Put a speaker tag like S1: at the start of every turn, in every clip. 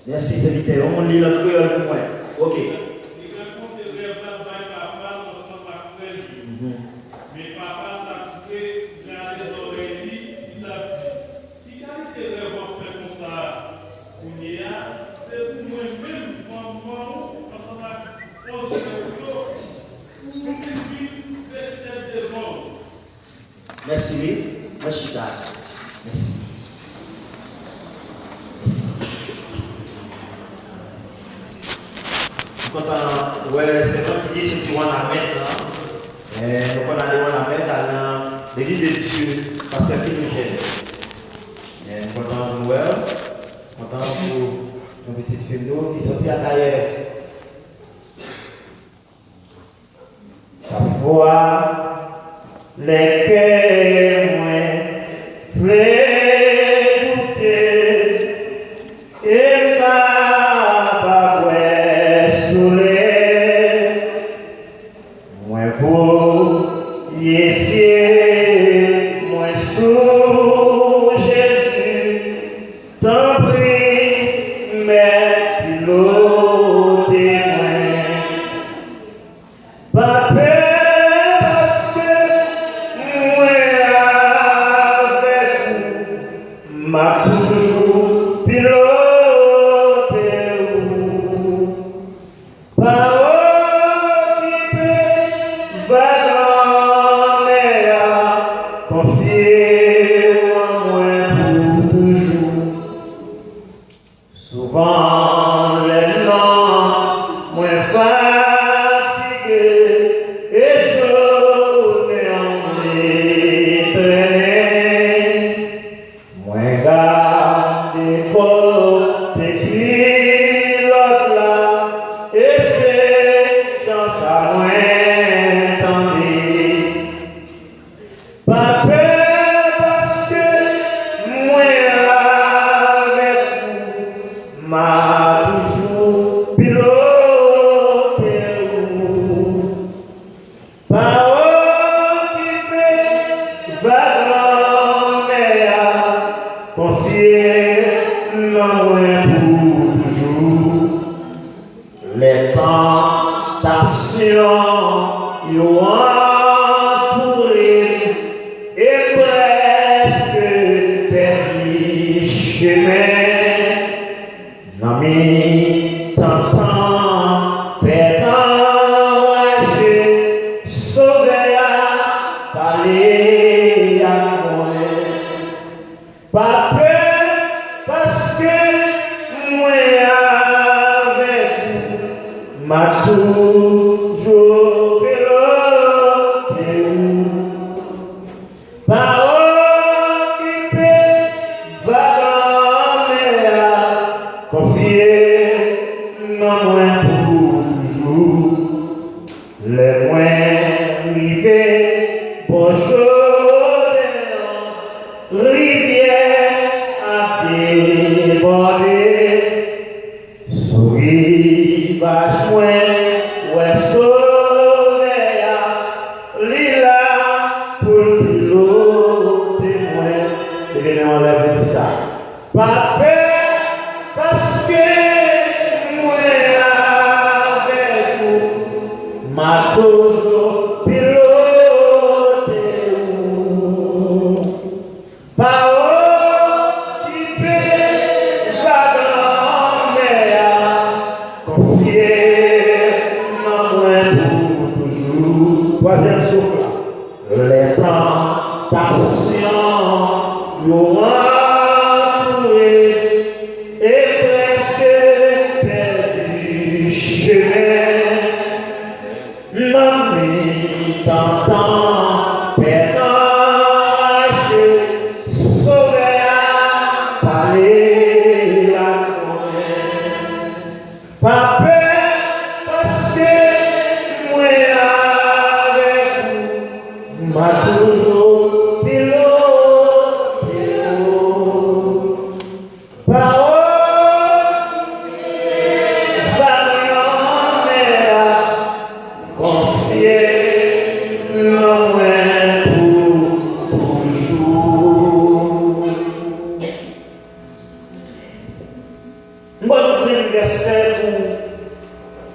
S1: Merci, c'est on lit le créole pour moi. Ok.
S2: Mais papa t'a coupé dans les oreilles, il t'a dit, qui qualité de rêve fait comme ça? On y a, c'est pour moi-même, maman, parce qu'on a posé le dos, pour nous vivre peut-être devant.
S1: Merci, merci. Merci. Merci. Content, ouais, c'est toi qui dis ce que tu vois la mettre là. Nous on allait voir la mettre dans l'église de Dieu parce qu'elle fait nous gêne. Content de nous voir, content pour nos petites filles qui sont à tailleur. Parfois, les cœurs moins douter et
S3: Papa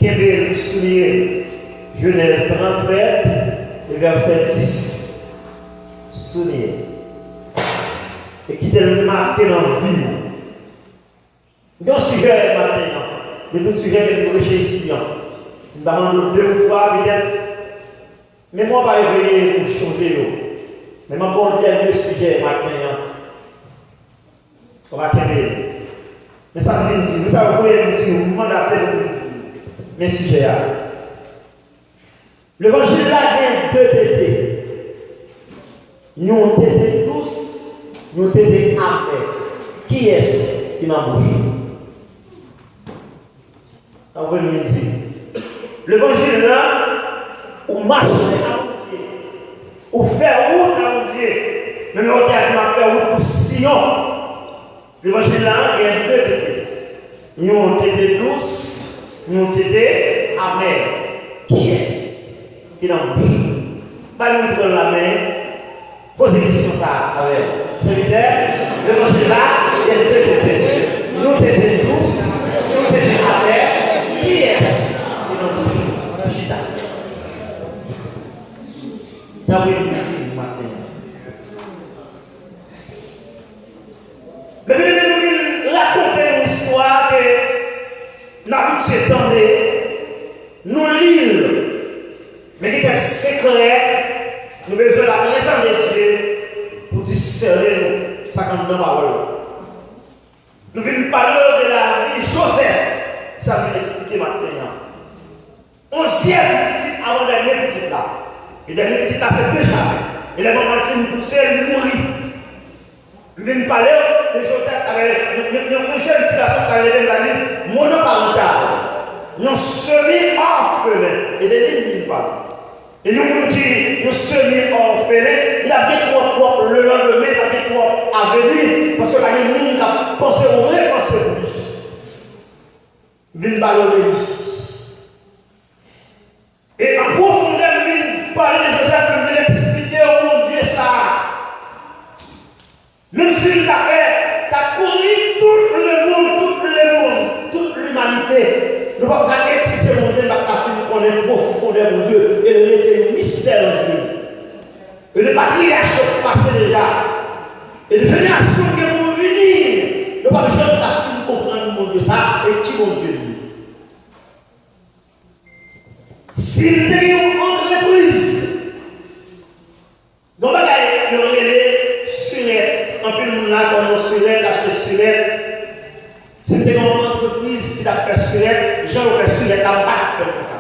S1: Kébé pour souligner Genèse 37, le verset 10. Souligner. Et qui t'a marqué dans la vie. Dans ce sujet maintenant, mais tout sujet que nous recherchons ici. Si nous avons 2 ou 3, peut-être, mais moi, je vais réveiller pour changer. Mais je vais aborder le sujet maintenant. On va quitter. Mais ça veut dire, ça veut dire, vous mandatez pour dire, mes sujets. L'évangile là, il y a 2 tétés. Nous avons tétés tous, nous avons tétés amers. Qui est-ce qui m'a bouché? Ça veut dire, l'évangile là, on marche à mon Dieu, on fait route à mon Dieu, mais on a fait route pour Sion. L'évangile là, il y a 2 tétés. Nous avons été douces, nous avons été amers. Qui est-ce qui n'a bouché? Pas nous prendre la main, posez question ça avec vous. Serviteur, l'évangile là, il y a 2 tétés. Nous avons été douces, nous avons été amers. Qui est-ce qui n'a bouché? Chita. Ça veut dire matin. Mais nous raconter une histoire que nous avons nous lire. Mais qui est secret, nous avons besoin de la connaissance de Dieu pour discerner nous. Ça comme dans parole. Nous venons parler de la vie de Joseph. Ça veut expliquer maintenant. 11e petite avant dernière petite là. Et dernière petite là, c'est déjà. Et les mamans finissent pousser, ils mourir. Nous venons parler de Joseph avec une jeune petite garçon qui a levé dans l'île monoparental. Nous semi-orphelins. Et des lignes parlent. Et nous qui nous semi-orphelins, il a bien trop le lendemain, il a bien trop à venir. Parce que la ligne a pensé ou repensé pour lui. Vin ballonner. Et en profondeur, vin parler de Joseph, vin expliquer au bon Dieu ça. Même s'il l'a fait, t'as couru tout le monde, toute l'humanité. Nous ne pouvons pas exciser mon Dieu, nous ne pouvons pas connaître profondeur mon Dieu et le rester mystère aux yeux. Et le patriarche passé déjà. Et les générations qui vont venir, nous ne pouvons pas comprendre mon Dieu ça et qui mon Dieu dit. S'il y a une entreprise, nous ne pouvons pas regarder surette. En plus, nous avons surette, acheter surette. C'était une entreprise qui a fait surette, les gens ont fait surette, n'a pas fait comme ça.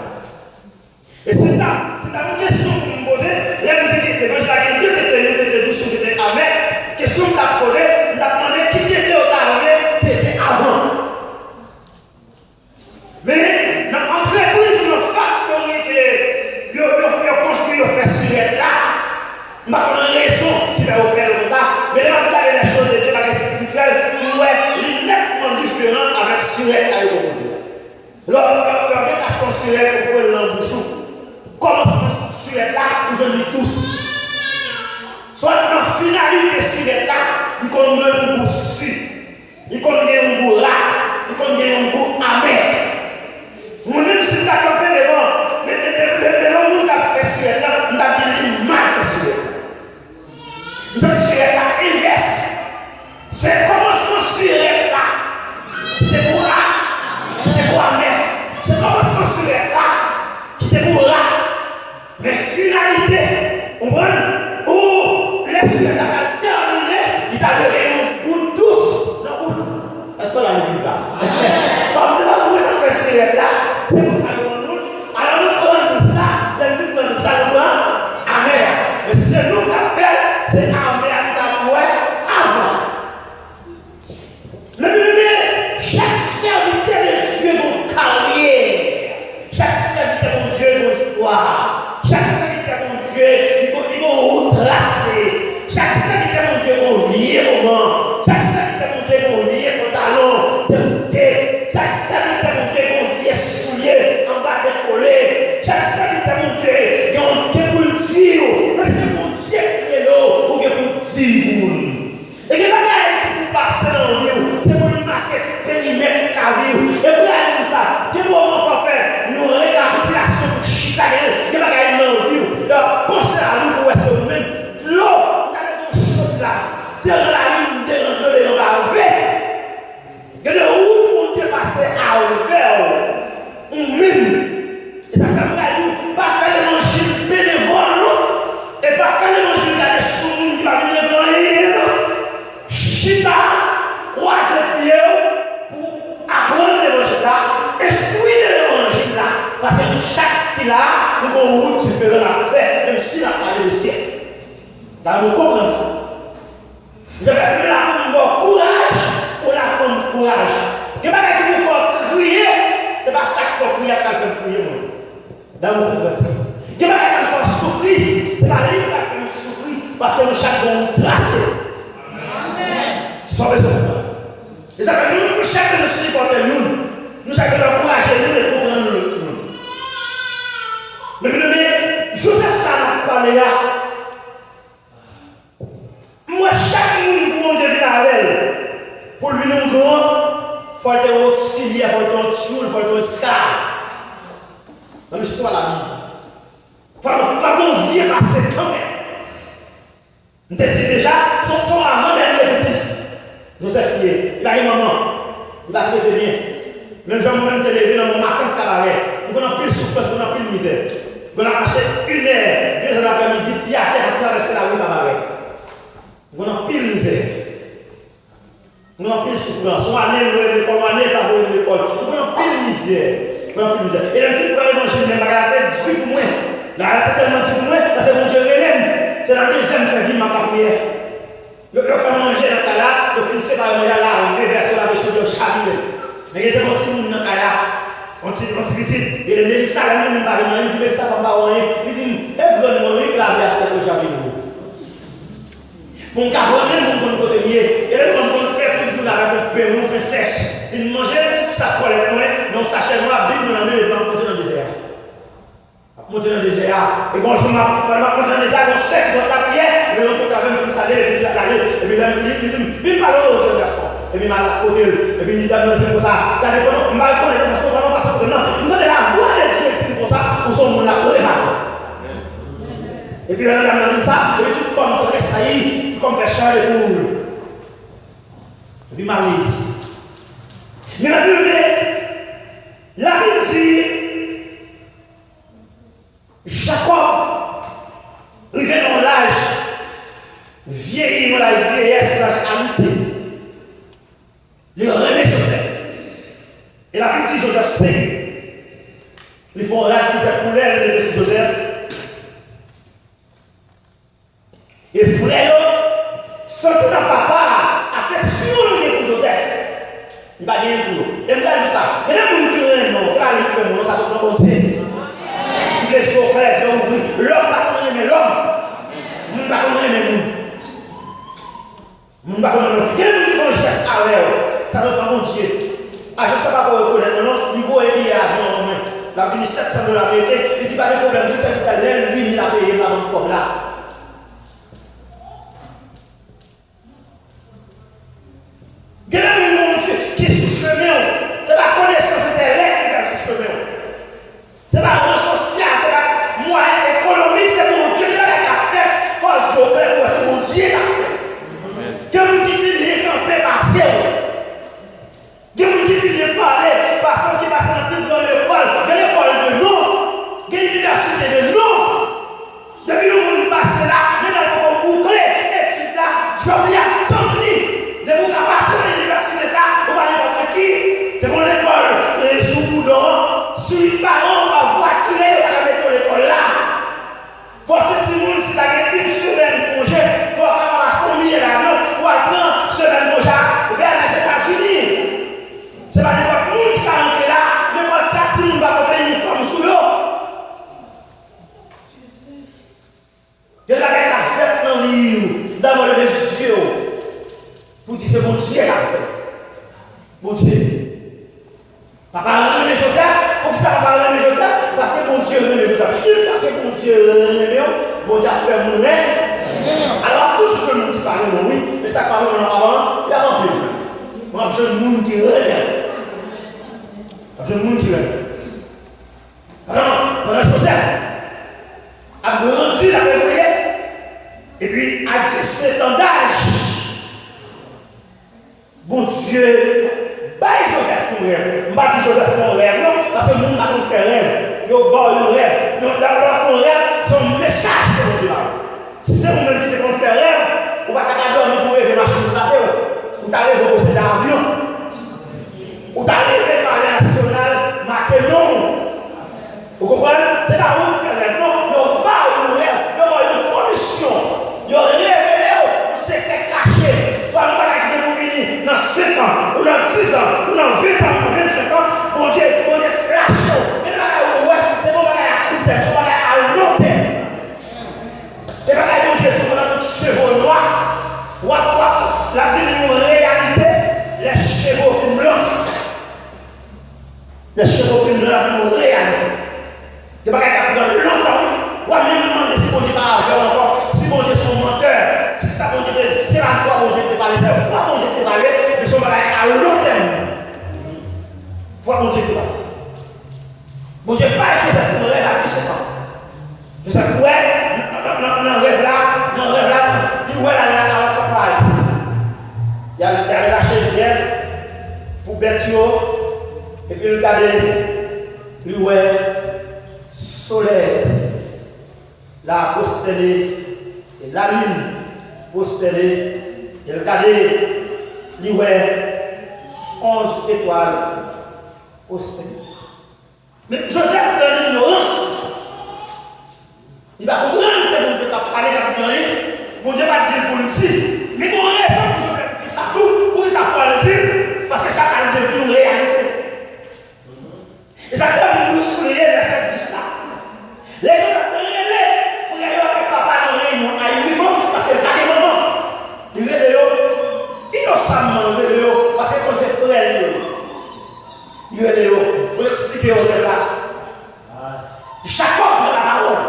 S1: Et c'est là une question que vous me posez. Là, vous avez dit, l'évangile a dit, Dieu était douce, Dieu était amer. Question que vous avez posée, vous avez demandé qui était au taré, qui était avant. Mais dans l'entreprise, dans la factory que vous avez construit, vous avez fait surette là, vous avez raison qui va vous faire comme ça. Mais là, vous avez les choses de Dieu, la spirituelle, vous êtes nettement différent avec surette à l'opposé. Leur détachement surette, vous pouvez l'emboucher. Commencement sur les là où je dis tous. Soit dans la finalité sur les là, il connaît un goût su, il connaît un goût là, il connaît un goût amer. Même si tu as campé devant nous qui a fait sur les là, nous avons dit mal fait sur les là. Nous avons sur les là inverse. C'est commencement sur les là, qui était pour là, qui était pour amer. C'est commencement sur les là, qui était pour là. Mais finalité, on voit où les sujets a terminé, il a donné un goût douce. Est-ce qu'on a le bizarre? Comme c'est pas pour nous faire ce là, c'est pour ça qu'on nous. Alors nous prenons ça, les filles prennent ça, nous prenons amer. Mais si c'est nous qui avons fait, c'est amer d'abord avant. Mais chaque serviteur de Dieu dans carrière, chaque serviteur de Dieu dans histoire. Chaque serviteur de Dieu, il
S3: qui là, nous avons une route différente à faire, même si on a parlé de siècle. Dans nous comprenons ça. Vous avez là pour courage, pour la prendre courage. Il n'y a pas qui vous faut crier, ce n'est pas ça qu'il faut crier quand il faut crier. Dans nous comprenons ça. Il n'y a pas qui vous faut souffrir, ce n'est pas lui qui fait nous souffrir, parce que nous chaque bon nous tracer. C'est son besoin. Et ça fait nous chaque nous supporter nous chaque nous encourager nous et comprendre nous. Mais Joseph ça n'a pas parlé là. Moi, chaque monde pour Dieu vient avec elle. Pour lui, nous grand, il faut être auxiliaire, il faut être tueur, il faut être esclave. Dans l'histoire de la Bible. Il faut qu'on vienne passer quand même. On te dit déjà, son avant-dernier petit. Joseph, il a une maman, il va te bien. Même si moi-même te levé dans mon matin de cabaret, on a plus de souffrance, on a plus de misère. On a marché 1 heure, 2 heures l'après-midi, puis à terre, on traverse la rue cabaret. On a pile misère. On a pile souffrance. On a année, on a année, pas de l'école. On a pile misère. On a pile misère. Et le film pour l'évangile, même la tête du moins. La tête tellement du moins, parce que mon Dieu relève. C'est la deuxième fait vivre ma prière. Le fait manger dans le cas là, le finissait par manger là, le verset là, le chavier. Mais il était comme si nous dans le cas là. On dit petit. Et le Mélissa, il dit, mais ça va pas rien. Il dit, et vous donnez-moi, il a vu à ce que j'avais dit. Mon cabot, même mon côté lié, et là, on fait toujours la réponse, on peut sèche. Si nous mangeons, ça colle moins, mais on s'achète moi, vite, nous avons les banques monter dans le désert. Monter dans le désert. Et quand je monte dans le désert, on sait qu'ils ont la prière, mais on peut quand même comme ça, et puis il dit, viens pas là, jeune garçon. Et puis il m'a côté, et puis il dit, comme ça, t'as des bonhommes, je ne connais pas, parce qu'on va passer pour non. Nous avons la voix de Dieu, comme ça, nous sommes la préparée. Et puis là, on a dit ça, et puis tout comme tressaillir, comme faire changer les poules. Et puis Marie. Mais la Bible dit, Jacob, il vient dans l'âge, vieilli dans la vieillesse, dans l'âge amité. Il remet Joseph. Et la Bible dit, Joseph sait. Ils font rare qui s'est coulé, le bébé sur Joseph. Et frère, senti dans papa, affection pour Joseph. Il va gagner pour eux. Et regarde ça. Il y a des gens qui ont non, c'est pas les gens qui ont ça, c'est pas comme il est sur frère, c'est ouvrir. L'homme va connaître l'homme. L'homme va connaître l'homme. L'homme va connaître l'homme. Il y a des gens qui ont un geste à l'air. Ça ne veut pas mon Dieu. Ah, je ne sais pas pour reconnaître, non, il faut aider à l'avion en main. La vie de $700 américains, il dit pas de problème, 17 italiens, lui, il a payé la banque comme là. Il y a des gens qui est sous chemin. C'est la connaissance intellect qui est sous chemin. C'est pas un social, c'est pas moyen économique, c'est mon Dieu qui a fait. Force au clair, c'est mon Dieu qui a fait. Il y a des gens qui viennent camper passer. Il y a des gens qui viennent parler, parce qu'ils passent dans l'école, de nom, de l'université de nom. Depuis que vous passez là, nous avons bouclé, études là, job là, comme lui. De vous passer dans l'université ça, vous parlez pas de qui? C'est pour l'école, sous boudon, sous les parents, par voiture, vous allez mettre l'école là. Faut que si vous si vous avez une semaine congé, il faut avoir combien d'avions pour attendre une semaine congé vers les États-Unis. C'est pas n'importe qui qui a rentré là, n'importe ça, si vous va porter une uniforme sous l'eau. Il y a des gens qui ont fait dans l'île, dans les yeux, pour dire c'est mon Dieu qui a fait. Mon Dieu. Papa a remis Joseph, pour qui ça papa a remis Joseph? Parce que mon Dieu a remis Joseph. Une fois que mon Dieu a remis, mon Dieu a fait mon rêve. Alors tout ce monde qui parle, oui, mais ça parle avant, il y a un peu. Il y a un monde qui rêve. Il y a un monde qui rêve. Alors, Joseph a grandi, a évolué, et puis à 17 ans d'âge, bon Dieu, bye Joseph pour rêve. Je ne vais pas dire Joseph pour rêve, non, parce que le monde a fait rêve. Il y a un rêve. Donc d'abord, pour rêve, c'est un message que mon Dieu a. Si c'est vous-même qui te faire rêve, ou pas t'as dormir pour rêver machine frapper, ou t'arrives au poste d'avion, ou t'arrives par la nationale marqué non. Vous comprenez? c'est la route, non, il pas une rêve, il y a une condition, il y a révélé, c'est caché. Soit nous pas pour venir dans 5 ans, ou dans 10 ans, ou dans 20 ans, ou dans 25 ans, bon Dieu flash. Mais là, c'est bon, à court terme, c'est bon, à long terme. C'est pas bon Dieu, c'est bon, dans tout chevaux noirs, la vie d'une réalité, les chevaux fin blancs. Les chevaux fin blancs, la vie d'une réalité. Il n'y a pas qu'à prendre longtemps. Ou à même demander si bon Dieu va faire encore, si bon Dieu est son menteur, si ça bon Dieu, c'est la foi bon Dieu peut parler, c'est la foi bon Dieu peut parler, mais son bagage à long terme. Foi bon Dieu peut parler. Bon Dieu pas Joseph pour rêve à 17 ans. Joseph ouais, dans rêve là, il voit la campagne. Il a lâché Julienne pour Berthiaud, et puis il regarde, lui ouais, soleil. La postélée et la lune postélée, il regardait, il ouais 11 étoiles postélées. Mais Joseph dans l'ignorance, il va comprendre c'est bon Dieu qui a parlé comme rien, bon Dieu va dire pour nous dire, mais pour raison pour Joseph dire ça tout, pour ça faut le dire, parce que ça va devenir une réalité. Et ça donne nous souligner verset 10 là. Les gens parce que pas des moments, il est innocemment, parce que quand c'est frère, il est pour expliquer au là. Jacob dans la parole.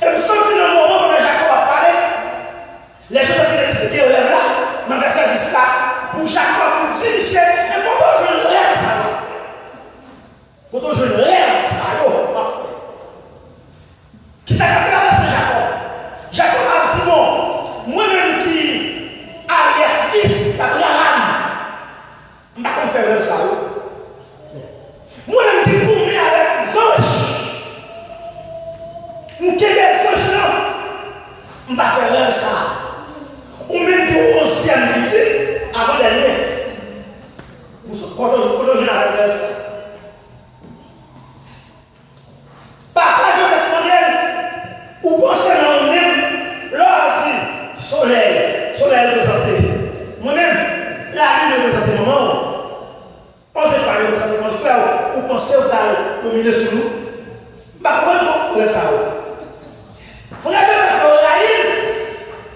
S3: Et me semble que dans le moment où Jacob a parlé, les gens ont expliqué au là, dans le verset 10 là, pour Jacob, il dit, monsieur, mais quand je le rêve, ça va. Quand je le rêve, ça va, parfait. Qui s'est traversé Jacob? Jacob a dit bon, moi-même qui arrière-fils d'Abraham, je ne vais pas faire ça. Moi-même qui pour avec les anges, je ne vais pas faire ça. Je ne vais pas faire ça. Ou même qui est ancienne petite, avant dernier. Quand je n'ai pas fait ça. Papa Joseph Mondial, ou pensez dans même, là dit soleil représenté. Moi-même, la lune représente maman. On ne sait pas représenter mon frère, ou pensez au dominer sur nous. Par contre, vous êtes ça. Frère,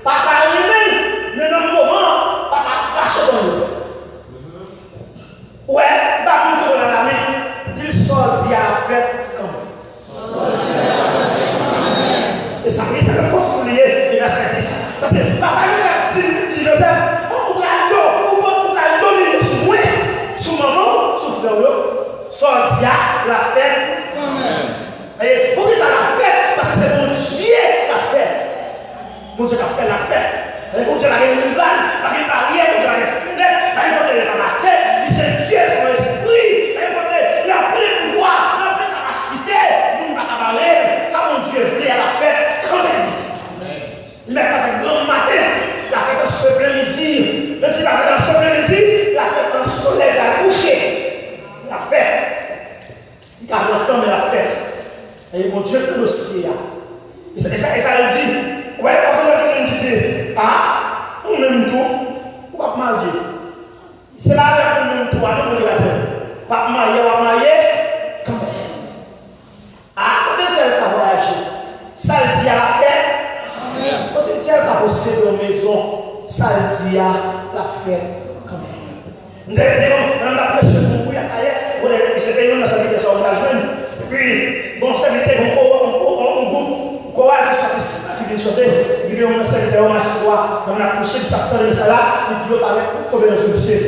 S3: papa lui-même, mais dans le moment, papa fâché dans nous. Ouais, papa nous dans la main, il sortit à la fête comme et ça me faut souligner et verset 10. Parce que papa lui dit Joseph, on va dominer sur moi, sur maman, sur frère, sorti à la fête. Et pourquoi ça la fête? Parce que c'est mon Dieu qui a fait. Mon Dieu qui a fait la fête. Mon Dieu n'a rien de rival, n'a rien de barrière, n'a rien de fenêtre, n'a rien de ramasser. C'est Dieu, son esprit, n'a rien de plein pouvoir, n'a plein capacité. Nous ne pouvons pas barrer. Ça, mon Dieu voulait à la fête quand même. Il n'a pas fait grand matin, la fête dans ce midi. Je ne sais pas, dans ce midi, la fête dans le soleil, la coucher. La fête. Il y a longtemps, mais la fête. Et mon Dieu peut aussi. Et ça le dit. Ouais, par contre, il y a quelqu'un qui dit, ah, on aime tout, on va marier. C'est là qu'on aime tout, on va pas marier, on va marier. Quand même. Ah, quand tel qui a voyagé, ça le dit à la fête. Quand tel qui a possédé une maison, ça le dit à la fête. Quand même. On a prêché pour vous, il y a cahier, et c'était une serviteur sur la jeune. Et puis, bon serviteur, on groupe. Quoi qui soit ici, qui vient chanter, et puis on a serviteur, on a soir, on a prêché, ça prend ça là, et puis on parle pour tomber dans ce monsieur.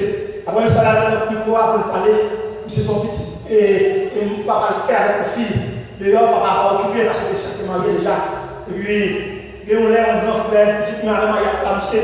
S3: Après ça là, on a plus quoi pour parler, monsieur son petit. Et papa le faire avec la fille. D'ailleurs, papa va occuper parce que c'est marié déjà. Et puis, on a un grand frère, petit maman, il y a monsieur.